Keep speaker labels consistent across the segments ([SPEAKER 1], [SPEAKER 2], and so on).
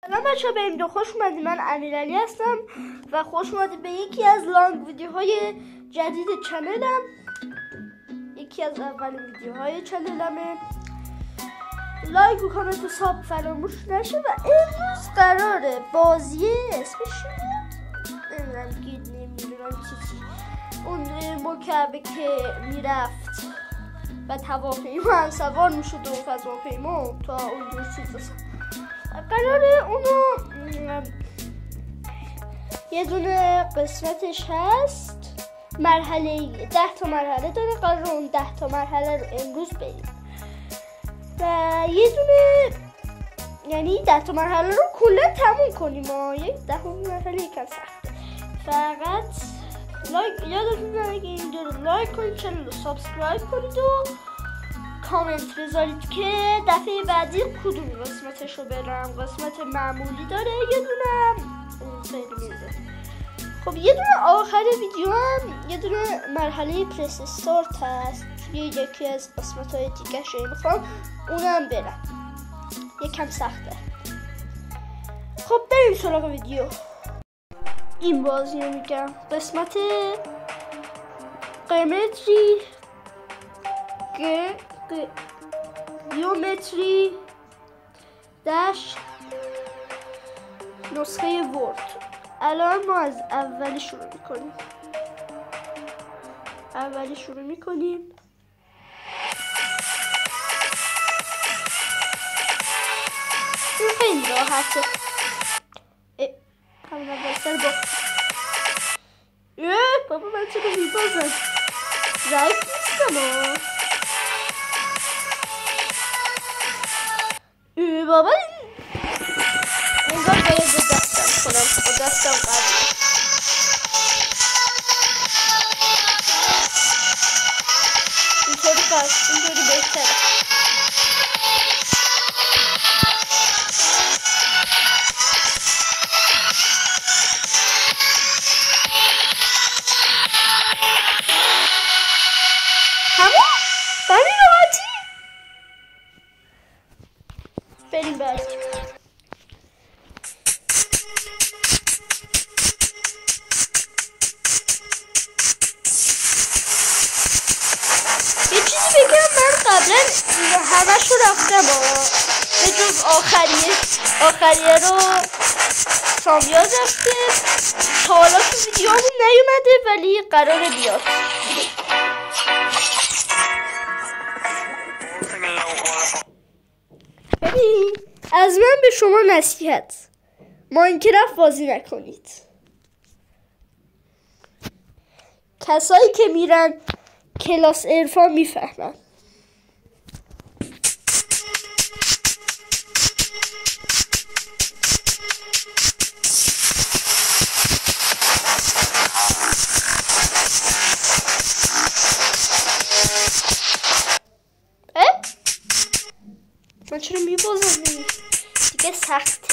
[SPEAKER 1] سلام بچه‌ها، به این خوش اومدید. من امیرعلی هستم و خوش اومدید به یکی از لانگ ویدیوهای جدید چنلم. یکی از اولین ویدیوهای چنلمه. لایک و کامنت و ساب فراموش نشه. و امروز قراره بازی اسمش نمیدونم گید نمیدونم چیزی، اون مکعبه که میرفت و هواپیما سوار میشد و فضاپیما تا اون دور چیز قراره اونو یه دونه قسمتش هست، مرحله 10 تا مرحله داره. قراره اون 10 تا مرحله رو امروز بریم و یه دونه، یعنی 10 تا مرحله رو کلا تموم کنیم. یک 10 مرحله یکم سخته. فقط لایک یادتون نره که اینجا رو لایک کنید، چنل رو سابسکرایب کنید و کامنت بذارید که دفعه بعدی کدوم قسمتش رو برم. قسمت معمولی داره یه دونه، خیلی میزه. خب یه دونه آخر ویدیو هم یه دونه مرحله پرس استارت هست، یکی از قسمت های دیگه شایی میخوام اونم برم، یکم سخته. خب بریم سراغ ویدیو. این بازی رو میگم قسمت گیومتری داش نسخه ورد. الان ما از اولی شروع میکنیم. این خیلی راحته. همون اول سر با بابا من چرا میبازم؟ ضعیف نیستم بابا. انگار باید با دستم کنم، با دستم قبل. اینطوری بهتره. بریم بعد. یه چیزی بگم، من قبلا همش رو رفتم به جز آخریه رو سامیاز رفته. تا حالا تو ویدیومون نیومده ولی قراره بیاد. ببین از من به شما نصیحت، ماینکرافت بازی نکنید. کسایی که میرن کلاس عرفان میفهمن. من چرا میبازم دیگه؟ سخته.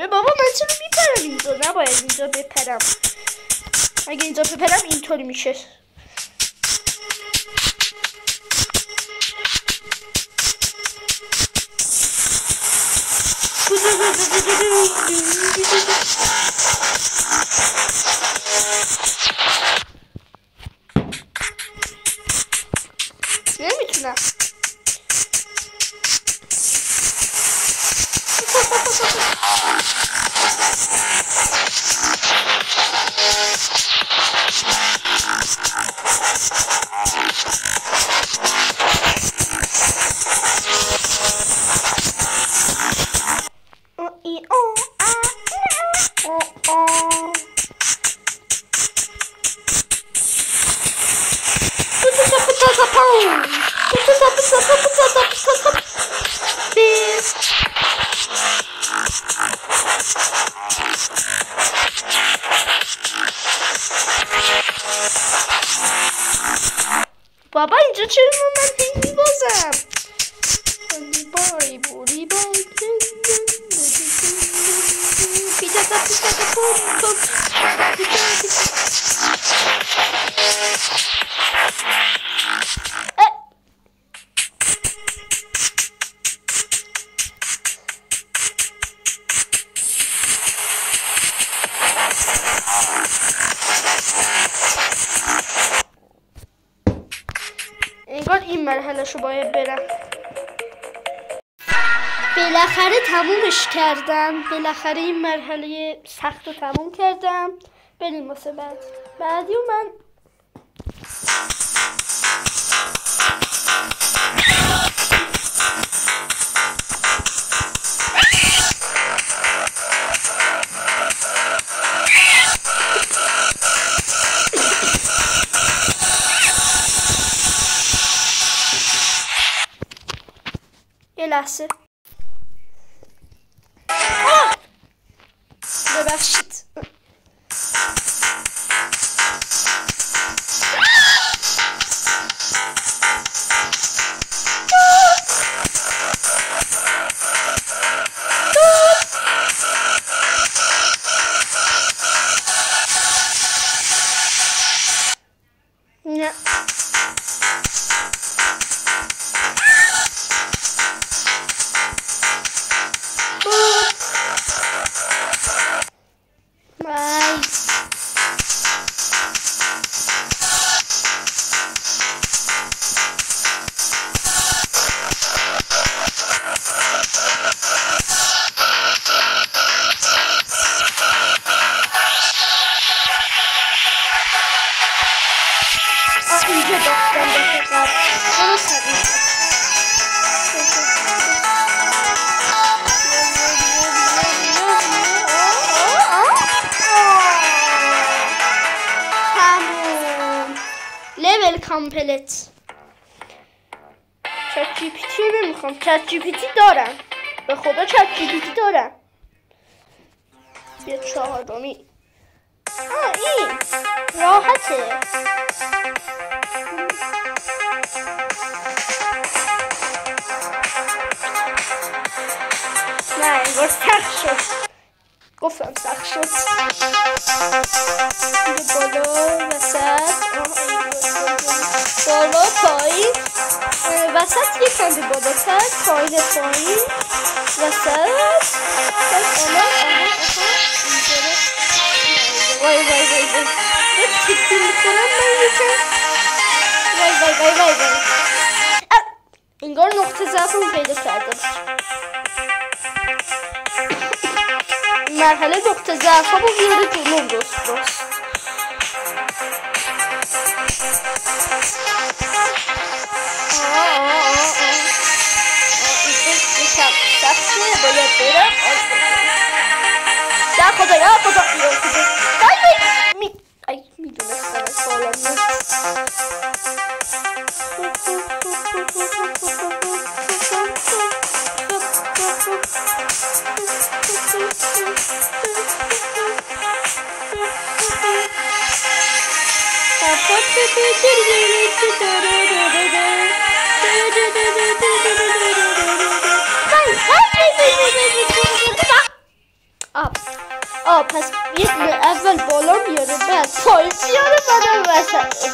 [SPEAKER 1] بابا بابا من چرا میپرم اینجا؟ نباید اینجا بپرم. اگه اینجا بپرم اینطوری میشه. نمیتونم. بابا اینجا چرا من هی میبازم؟ بای بوری بای پیدا انگار این مرحله شو باید برم. بالاخره تمومش کردم. بالاخره این مرحله سخت رو تموم کردم. بریم واسه بعدی و من یه لحظه ببخشید. نه اینجا داستان بخواد درست تموم. لیول کامپلیت. چت جی پی تی نمیخوام. چت جی پی تی دارم، به خدا چت جی پی تی دارم. یه چهارمی این راحته. نه انگار سخت شد. گفتم سخت شد. بالا وسط بالا پایین وسط یک کمی بالاتر پایین پایین وسط وای تیکی میکنم من یکم. وای انگار نقطه ضعفم پیدا کردم. مرحله نقطه ضعفم رو بیاره جلوم راست. یکم سخته باید برم. یا خدا میدونستم از سالم پس یه اول بالا میاره بعد پایین میاره بعد وسط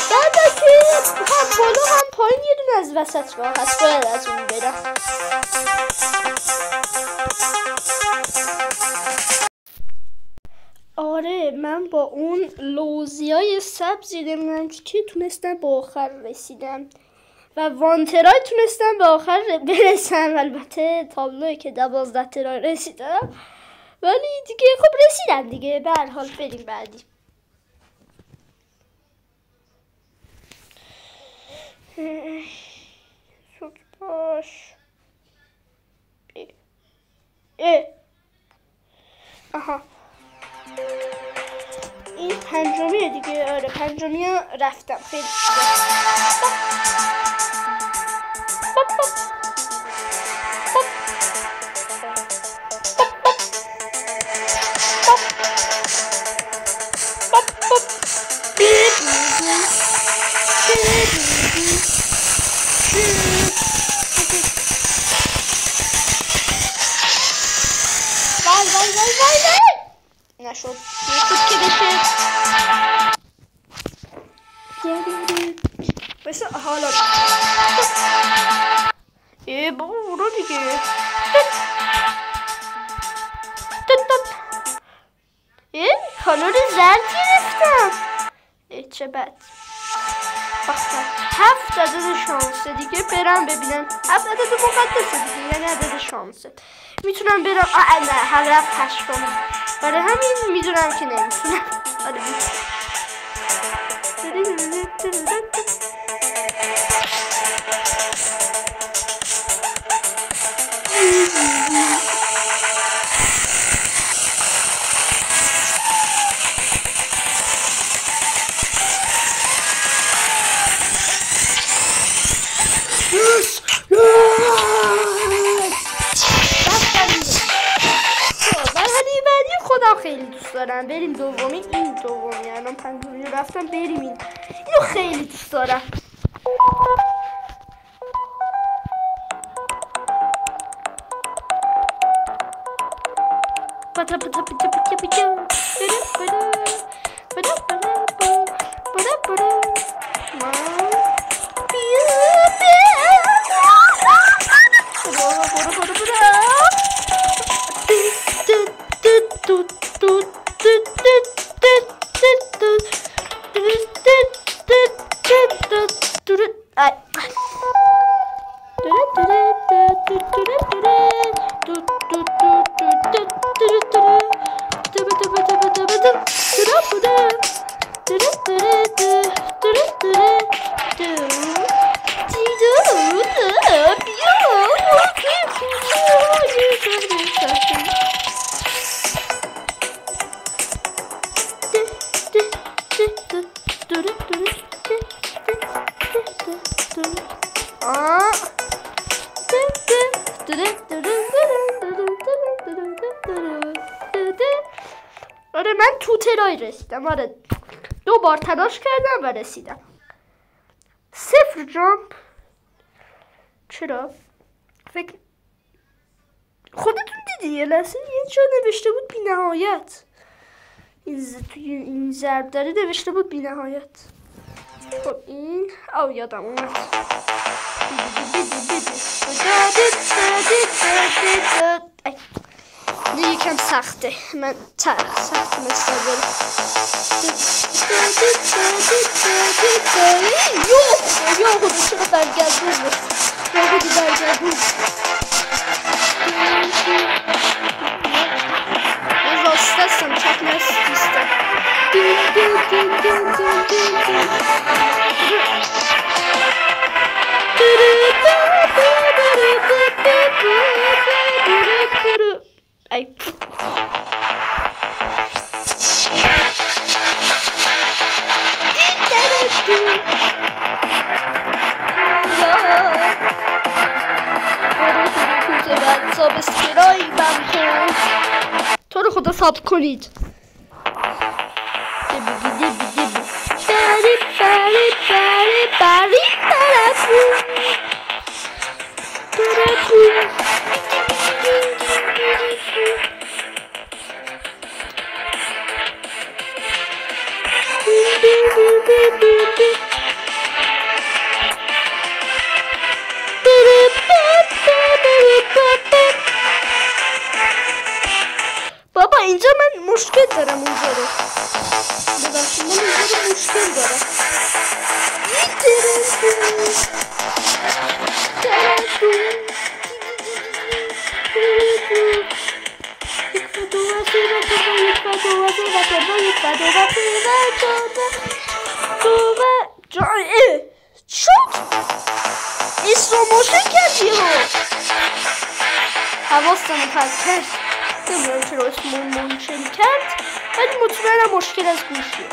[SPEAKER 1] بعد از که هم بالا هم پایین یه دونه از وسط راه هست باید از اون برم. آره من با اون لوزیای سبزی نمیدونم چی تونستم به آخر رسیدم و وانترای تونستم به آخر برسم. البته تابلوی که 12 ترای رسیدم ولی دیگه خب رسیدم دیگه. به هر حال بریم بعدی. سوت باش. آها این پنجمیه دیگه. آره پنجمیه رفتم. خیلی وای نشد که بشه. بسه حالا بابا برو دیگه. کالور زرد گرفتم. چه بد. 7 عدد شانسه دیگه. برم ببینم 7 عدد مقدسه دیگه، یعنی عدد شانسه. میتونم برم نه هر رفت 8 برای همین میدونم که نمیتونم. خودم خیلی دوست دارم. بریم دومی. این دومی الان پنجمی رفتم. بریم اینو خیلی دوست دارم. آره من تو ترای رسیدم. آره 2 بار تلاش کردم و رسیدم. 0 جامپ. چرا؟ فکر خودتون دیدی یه لحظه یه جا نوشته بود بی نهایت. توی این ضرب داره نوشته بود بی نهایت. خب این یادم اومد. این یکم سخته. من سخت مستقل. یا خدا چرا برگردون. یا خدا برگردون. من راست هستم. چک نستیستم. ای تو رو خدا صبر کنید. بابا اینجا من مشکل دارم. اونجا رو ببخشید من اینجا رو مشکل دارم. شد اسروموشن کردی رو حواستم پس کرد. نمیدونم چرا اسروموشن کرد ولی مطمئنم مشکل از گوشیه.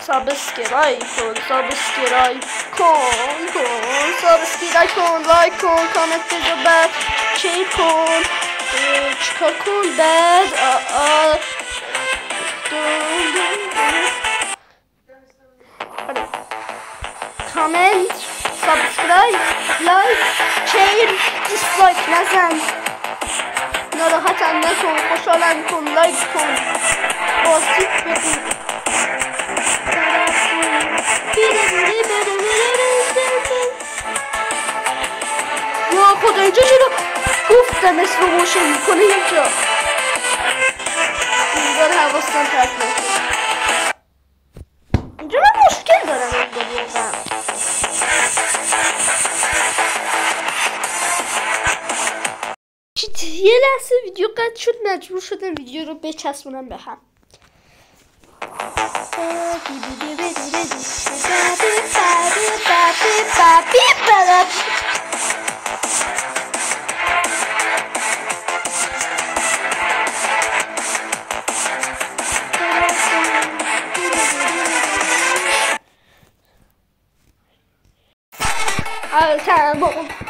[SPEAKER 1] سابسکرایب کن لایک کن کامنت بذار بعد شیر کن چیکار کن بعد کامنت، سابسکرایب، لایک، شیر، دیسلایک نزن. ناراحتم نکن، خوشحالم کن، لایک کن، بازدید بگو. یا خدا اینجا چرا گفتم اسلو موشن میکنه اینجا. اینجا حواستم پرت نشد. اینجا من مشکل دارم اینجا بیاقم. یه لحظه ویدیو قطع شد، مجبور شدم ویدیو رو بچسبونم به هم.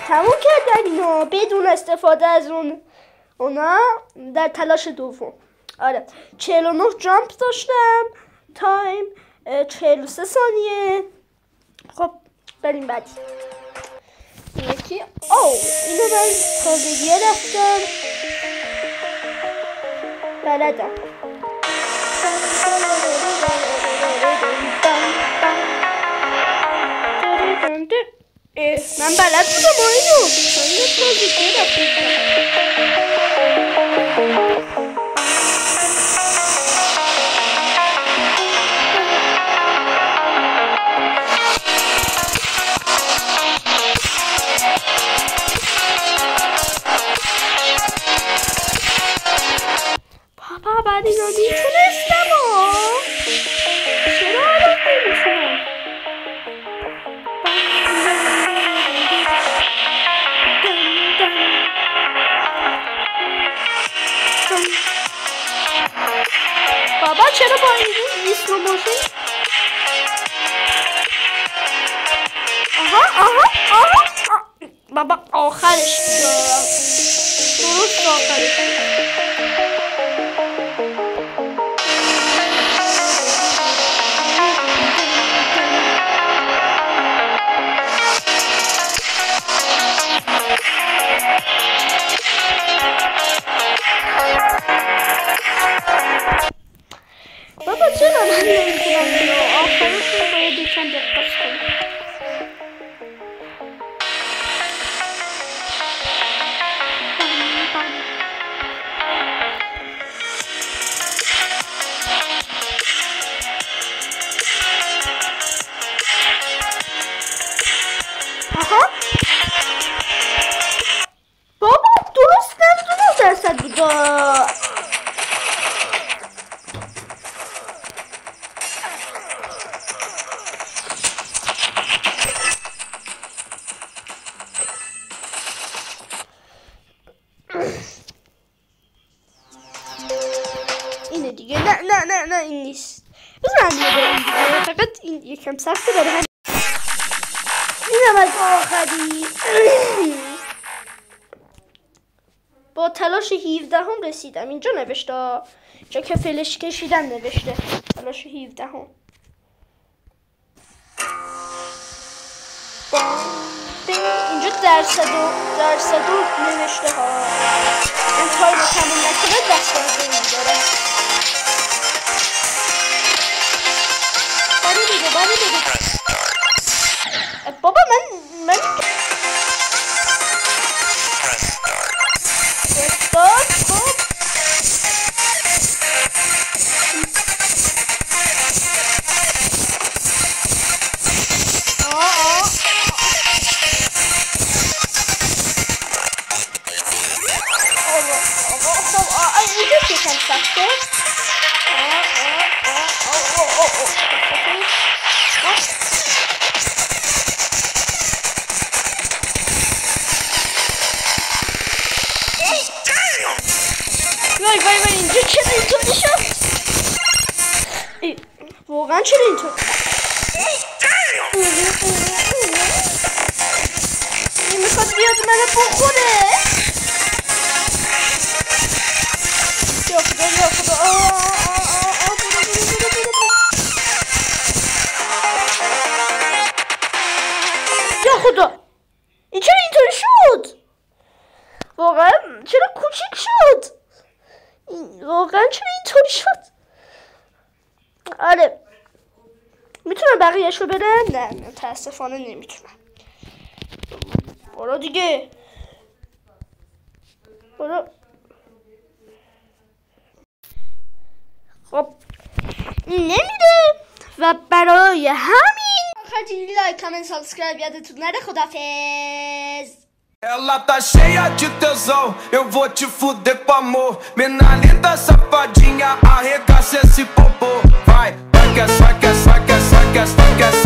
[SPEAKER 1] تموم کردم اینو بدون استفاده از اونا در تلاش دوم. آره 49 جامپ داشتم، تایم 43 ثانیه. خب بریم بعدی. یکی اینو من تازگی رفتم بلدم. من بلد بودم اینو تازگی رفتم. بابا بعد اینو میتونستم چرا الان نمیتونم؟ بابا چرا با این اسلو موشن؟ بابا آخرش درست آخرش. بابا چرا من نمیتونم اینو آخرش رو باید یکم دقت کنم. بابا درست 99% بود. اینه دیگه. نه این نیست. بذار من دیگه فقط این یکم سخته داره. اینم از آخری. با تلاش 17 هم رسیدم. اینجا نوشته، جا که فلش کشیدم نوشته تلاش 17 هم. اینجا درصد نوشته ها. این تایم رو تموم نکنه درصد میداره. باری دیگه بابا من وای اینجا چرا اینطوری شد؟ واقعا چرا اینطور؟ این میخواد بیاد منو بخوره. یا خدا خدا این چرا اینطوری شد؟ واقعا چرا کوچیک شد؟ واقعا چرا اینطوری شد؟ آره میتونم بقیه‌شو بدم؟ نه متاسفانه نمیتونم. برو دیگه برو. خب نمیده و برای همین آخرین لایک کامنت سابسکرایب یادتون نره. خدافظ.
[SPEAKER 2] Ela tá cheia de tesão, eu vou te fuder com amor. Mina linda, safadinha, arregaça esse popô. Vai, vai que é, vai que é, vai que é, vai que é, vai que é.